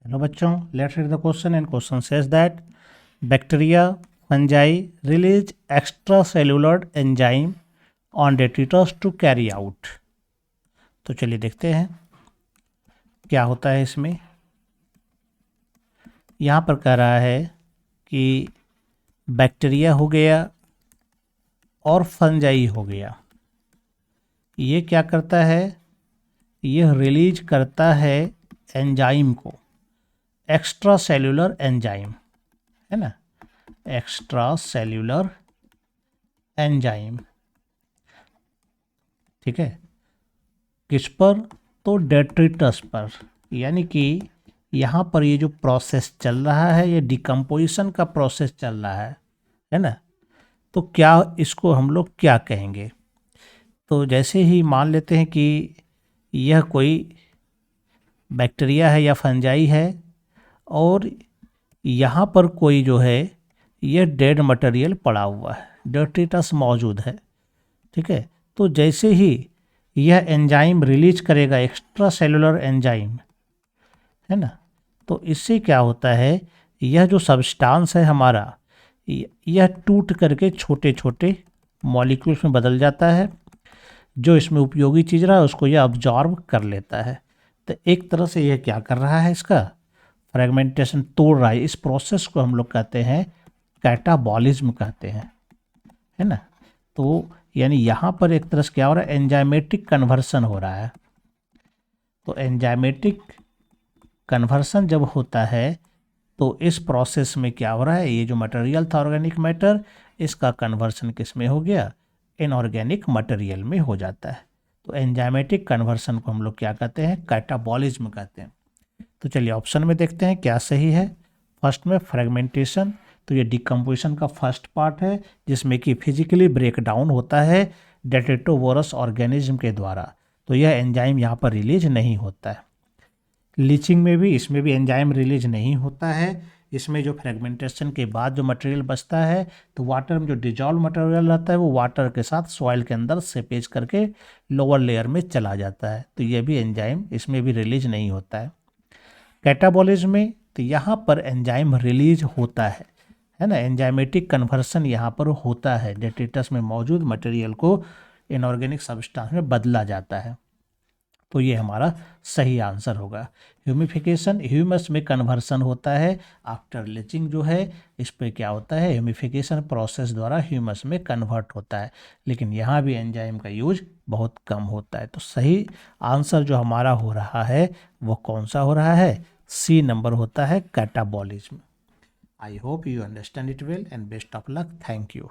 Hello बच्चों, let's read the question and question says that bacteria fungi release extracellular enzyme on detritus to carry out. तो चलिए देखते हैं क्या होता है इसमें। यहाँ पर कह रहा है कि बैक्टीरिया हो गया और फंजाई हो गया, ये क्या करता है, यह रिलीज करता है एंजाइम को, एक्स्ट्रा सेलुलर एंजाइम है ना, एक्स्ट्रा सेल्यूलर एंजाइम। ठीक है, किस पर, तो डेट्रिटस पर। यानी कि यहाँ पर ये जो प्रोसेस चल रहा है, ये डिकम्पोजिशन का प्रोसेस चल रहा है ना। तो क्या इसको हम लोग क्या कहेंगे, तो जैसे ही मान लेते हैं कि यह कोई बैक्टीरिया है या फंजाई है और यहाँ पर कोई जो है यह डेड मटेरियल पड़ा हुआ है, डेट्रिटस मौजूद है। ठीक है, तो जैसे ही यह एंजाइम रिलीज करेगा, एक्स्ट्रा सेलुलर एंजाइम है ना, तो इससे क्या होता है, यह जो सब्सटेंस है हमारा, यह टूट करके छोटे छोटे मॉलिक्यूल्स में बदल जाता है। जो इसमें उपयोगी चीज़ रहा है उसको यह अब्जॉर्ब कर लेता है। तो एक तरह से यह क्या कर रहा है, इसका फ्रेगमेंटेशन तोड़ रहा है। इस प्रोसेस को हम लोग कहते हैं कैटाबॉलिज्म कहते हैं, है ना। तो यानी यहाँ पर एक तरह से क्या हो रहा है, एंजाइमेटिक कन्वर्सन हो रहा है। तो एंजाइमेटिक कन्वर्सन जब होता है तो इस प्रोसेस में क्या हो रहा है, ये जो मटेरियल था ऑर्गेनिक मैटर, इसका कन्वर्सन किस में हो गया, इनऑर्गेनिक मटेरियल में हो जाता है। तो एंजाइमेटिक कन्वर्सन को हम लोग क्या कहते हैं, कैटाबॉलिज्म कहते हैं। तो चलिए ऑप्शन में देखते हैं क्या सही है। फर्स्ट में फ्रेगमेंटेशन, तो ये डिकम्पोजिशन का फर्स्ट पार्ट है जिसमें कि फिजिकली ब्रेक डाउन होता है डेट्रिटोवोरस ऑर्गेनिज्म के द्वारा। तो यह एंजाइम यहाँ पर रिलीज नहीं होता है। लीचिंग में भी, इसमें भी एंजाइम रिलीज नहीं होता है। इसमें जो फ्रेगमेंटेशन के बाद जो मटेरियल बचता है, तो वाटर में जो डिजॉल्व मटेरियल रहता है वो वाटर के साथ सॉइल के अंदर सेपेज करके लोअर लेयर में चला जाता है। तो ये भी एंजाइम इसमें भी रिलीज नहीं होता है। कैटाबॉलिज्म में तो यहाँ पर एंजाइम रिलीज होता है ना, एंजाइमेटिक कन्वर्सन यहाँ पर होता है, डेट्रिटस में मौजूद मटेरियल को इनऑर्गेनिक सब्सटेंस में बदला जाता है। तो ये हमारा सही आंसर होगा। ह्यूमिफिकेशन, ह्यूमस में कन्वर्सन होता है आफ्टर लीचिंग जो है, इस पे क्या होता है, ह्यूमिफिकेशन प्रोसेस द्वारा ह्यूमस में कन्वर्ट होता है। लेकिन यहाँ भी एंजाइम का यूज बहुत कम होता है। तो सही आंसर जो हमारा हो रहा है वो कौन सा हो रहा है, सी नंबर होता है, catabolism. I hope you understand it well and best of luck. Thank you.